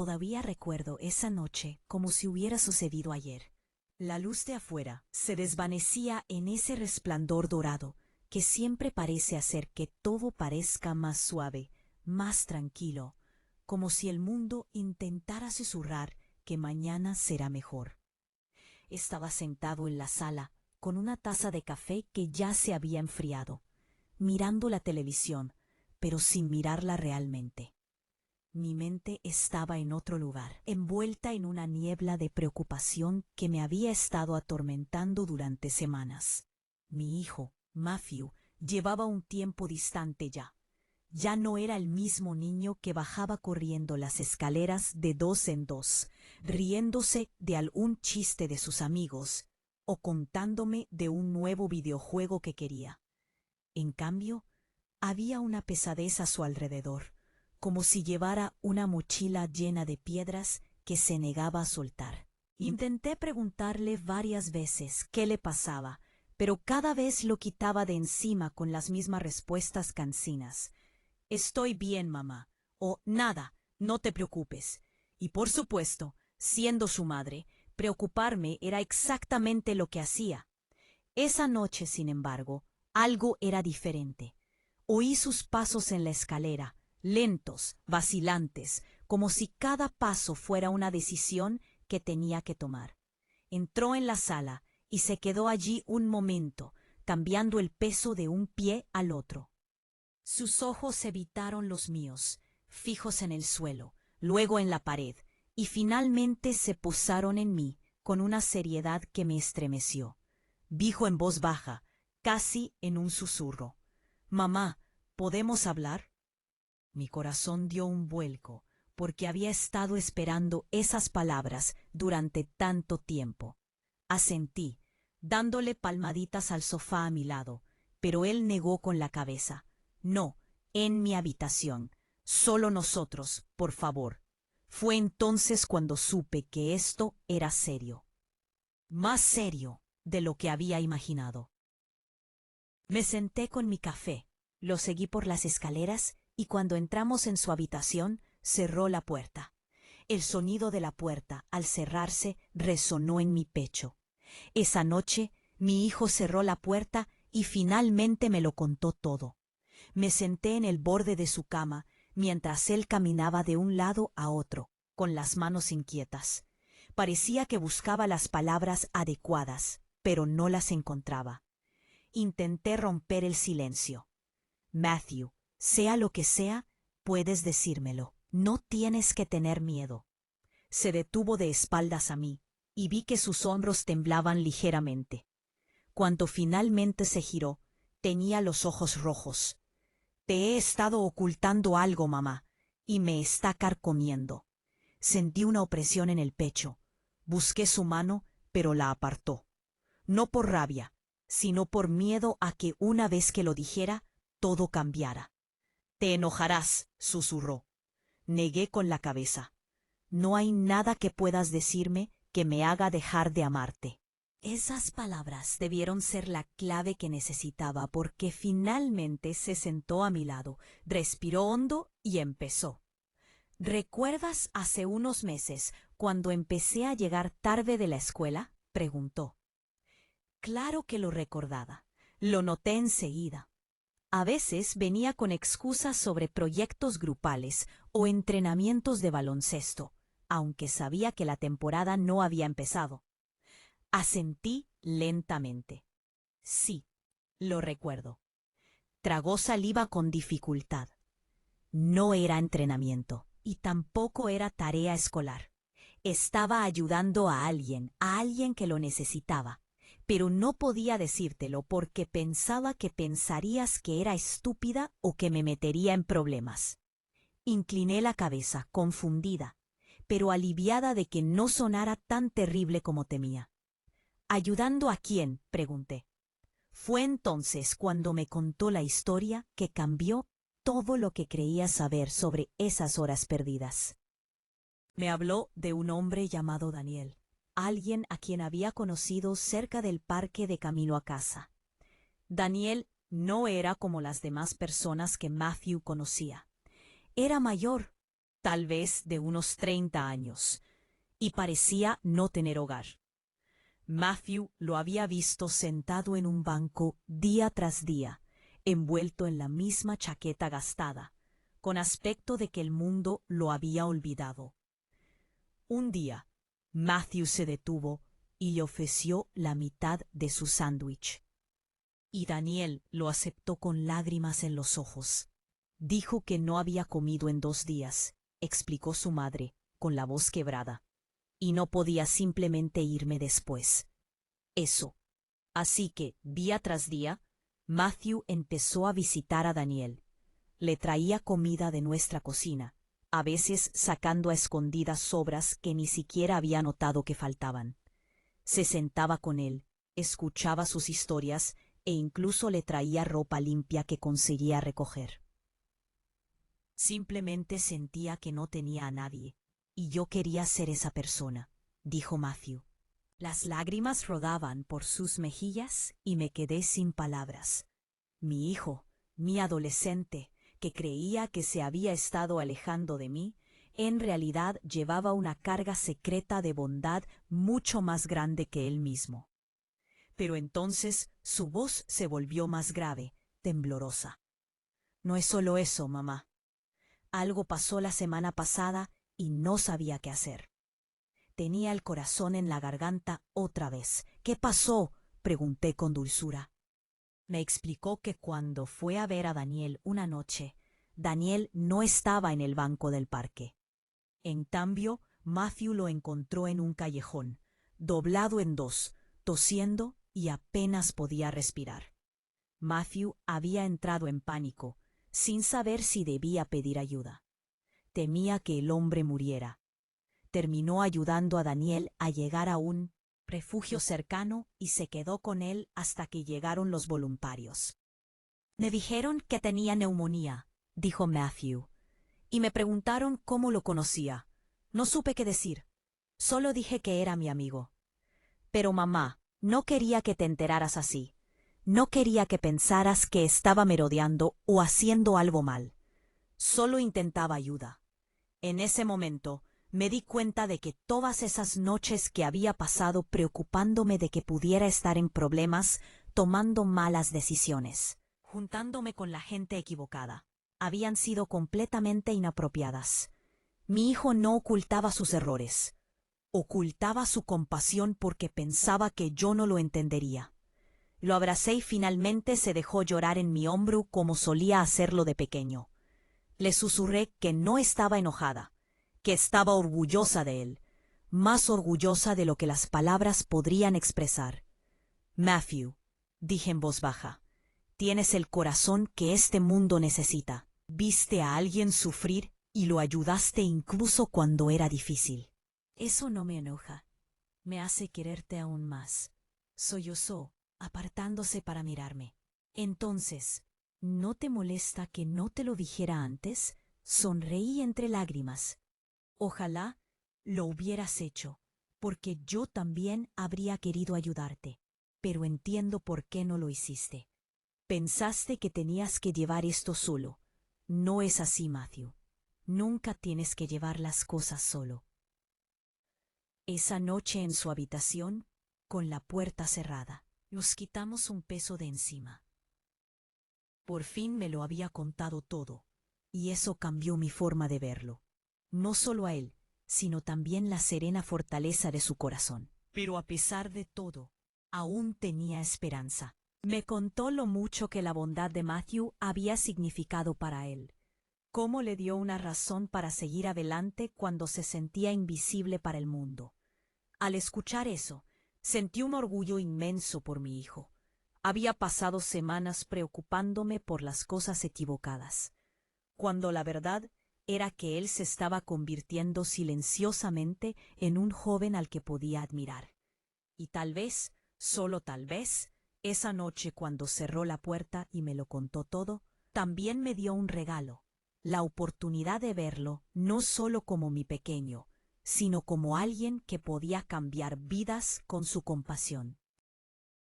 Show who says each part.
Speaker 1: Todavía recuerdo esa noche como si hubiera sucedido ayer. La luz de afuera se desvanecía en ese resplandor dorado que siempre parece hacer que todo parezca más suave, más tranquilo, como si el mundo intentara susurrar que mañana será mejor. Estaba sentado en la sala con una taza de café que ya se había enfriado, mirando la televisión, pero sin mirarla realmente. Mi mente estaba en otro lugar, envuelta en una niebla de preocupación que me había estado atormentando durante semanas. Mi hijo, Matthew, llevaba un tiempo distante ya. Ya no era el mismo niño que bajaba corriendo las escaleras de dos en dos, riéndose de algún chiste de sus amigos o contándome de un nuevo videojuego que quería. En cambio, había una pesadez a su alrededor, como si llevara una mochila llena de piedras que se negaba a soltar. Intenté preguntarle varias veces qué le pasaba, pero cada vez lo quitaba de encima con las mismas respuestas cansinas. Estoy bien, mamá. O nada, no te preocupes. Y por supuesto, siendo su madre, preocuparme era exactamente lo que hacía. Esa noche, sin embargo, algo era diferente. Oí sus pasos en la escalera, lentos, vacilantes, como si cada paso fuera una decisión que tenía que tomar. Entró en la sala y se quedó allí un momento, cambiando el peso de un pie al otro. Sus ojos evitaron los míos, fijos en el suelo, luego en la pared, y finalmente se posaron en mí con una seriedad que me estremeció. Dijo en voz baja, casi en un susurro: «Mamá, ¿podemos hablar?». Mi corazón dio un vuelco, porque había estado esperando esas palabras durante tanto tiempo. Asentí, dándole palmaditas al sofá a mi lado, pero él negó con la cabeza. «No, en mi habitación. Solo nosotros, por favor». Fue entonces cuando supe que esto era serio. Más serio de lo que había imaginado. Me senté con mi café, lo seguí por las escaleras y cuando entramos en su habitación, cerró la puerta. El sonido de la puerta, al cerrarse, resonó en mi pecho. Esa noche, mi hijo cerró la puerta y finalmente me lo contó todo. Me senté en el borde de su cama mientras él caminaba de un lado a otro, con las manos inquietas. Parecía que buscaba las palabras adecuadas, pero no las encontraba. Intenté romper el silencio. «Matthew, sea lo que sea, puedes decírmelo. No tienes que tener miedo». Se detuvo de espaldas a mí, y vi que sus hombros temblaban ligeramente. Cuando finalmente se giró, tenía los ojos rojos. «Te he estado ocultando algo, mamá, y me está carcomiendo». Sentí una opresión en el pecho. Busqué su mano, pero la apartó. No por rabia, sino por miedo a que una vez que lo dijera, todo cambiara. «Te enojarás», susurró. Negué con la cabeza. «No hay nada que puedas decirme que me haga dejar de amarte». Esas palabras debieron ser la clave que necesitaba porque finalmente se sentó a mi lado, respiró hondo y empezó. «¿Recuerdas hace unos meses cuando empecé a llegar tarde de la escuela?», preguntó. Claro que lo recordaba. Lo noté enseguida. A veces venía con excusas sobre proyectos grupales o entrenamientos de baloncesto, aunque sabía que la temporada no había empezado. Asentí lentamente. Sí, lo recuerdo. Tragó saliva con dificultad. No era entrenamiento y tampoco era tarea escolar. Estaba ayudando a alguien que lo necesitaba, pero no podía decírtelo porque pensaba que pensarías que era estúpida o que me metería en problemas. Incliné la cabeza, confundida, pero aliviada de que no sonara tan terrible como temía. «¿Ayudando a quién?», pregunté. Fue entonces cuando me contó la historia que cambió todo lo que creía saber sobre esas horas perdidas. Me habló de un hombre llamado Daniel, alguien a quien había conocido cerca del parque de camino a casa. Daniel no era como las demás personas que Matthew conocía. Era mayor, tal vez de unos 30 años, y parecía no tener hogar. Matthew lo había visto sentado en un banco día tras día, envuelto en la misma chaqueta gastada, con aspecto de que el mundo lo había olvidado. Un día, Matthew se detuvo y le ofreció la mitad de su sándwich. Y Daniel lo aceptó con lágrimas en los ojos. Dijo que no había comido en 2 días, explicó su madre, con la voz quebrada, y no podía simplemente irme después. Eso. Así que, día tras día, Matthew empezó a visitar a Daniel. Le traía comida de nuestra cocina, a veces sacando a escondidas sobras que ni siquiera había notado que faltaban. Se sentaba con él, escuchaba sus historias e incluso le traía ropa limpia que conseguía recoger. Simplemente sentía que no tenía a nadie, y yo quería ser esa persona, dijo Matthew. Las lágrimas rodaban por sus mejillas y me quedé sin palabras. Mi hijo, mi adolescente, que creía que se había estado alejando de mí, en realidad llevaba una carga secreta de bondad mucho más grande que él mismo. Pero entonces su voz se volvió más grave, temblorosa. No es solo eso, mamá. Algo pasó la semana pasada y no sabía qué hacer. Tenía el corazón en la garganta otra vez. ¿Qué pasó?, pregunté con dulzura. Me explicó que cuando fue a ver a Daniel una noche, Daniel no estaba en el banco del parque. En cambio, Matthew lo encontró en un callejón, doblado en 2, tosiendo y apenas podía respirar. Matthew había entrado en pánico, sin saber si debía pedir ayuda. Temía que el hombre muriera. Terminó ayudando a Daniel a llegar a un refugio cercano y se quedó con él hasta que llegaron los voluntarios. Me dijeron que tenía neumonía, dijo Matthew, y me preguntaron cómo lo conocía. No supe qué decir. Solo dije que era mi amigo. Pero mamá, no quería que te enteraras así. No quería que pensaras que estaba merodeando o haciendo algo mal. Solo intentaba ayuda. En ese momento, me di cuenta de que todas esas noches que había pasado preocupándome de que pudiera estar en problemas, tomando malas decisiones, juntándome con la gente equivocada, habían sido completamente inapropiadas. Mi hijo no ocultaba sus errores. Ocultaba su compasión porque pensaba que yo no lo entendería. Lo abracé y finalmente se dejó llorar en mi hombro como solía hacerlo de pequeño. Le susurré que no estaba enojada, que estaba orgullosa de él, más orgullosa de lo que las palabras podrían expresar. Matthew, dije en voz baja, tienes el corazón que este mundo necesita. Viste a alguien sufrir y lo ayudaste incluso cuando era difícil. Eso no me enoja. Me hace quererte aún más. Sollozó, apartándose para mirarme. Entonces, ¿no te molesta que no te lo dijera antes? Sonreí entre lágrimas. Ojalá lo hubieras hecho, porque yo también habría querido ayudarte, pero entiendo por qué no lo hiciste. Pensaste que tenías que llevar esto solo. No es así, Matthew. Nunca tienes que llevar las cosas solo. Esa noche en su habitación, con la puerta cerrada, nos quitamos un peso de encima. Por fin me lo había contado todo, y eso cambió mi forma de verlo. No solo a él, sino también la serena fortaleza de su corazón. Pero a pesar de todo, aún tenía esperanza. Me contó lo mucho que la bondad de Matthew había significado para él. Cómo le dio una razón para seguir adelante cuando se sentía invisible para el mundo. Al escuchar eso, sentí un orgullo inmenso por mi hijo. Había pasado semanas preocupándome por las cosas equivocadas, cuando la verdad era que él se estaba convirtiendo silenciosamente en un joven al que podía admirar. Y tal vez, solo tal vez, esa noche cuando cerró la puerta y me lo contó todo, también me dio un regalo, la oportunidad de verlo no solo como mi pequeño, sino como alguien que podía cambiar vidas con su compasión.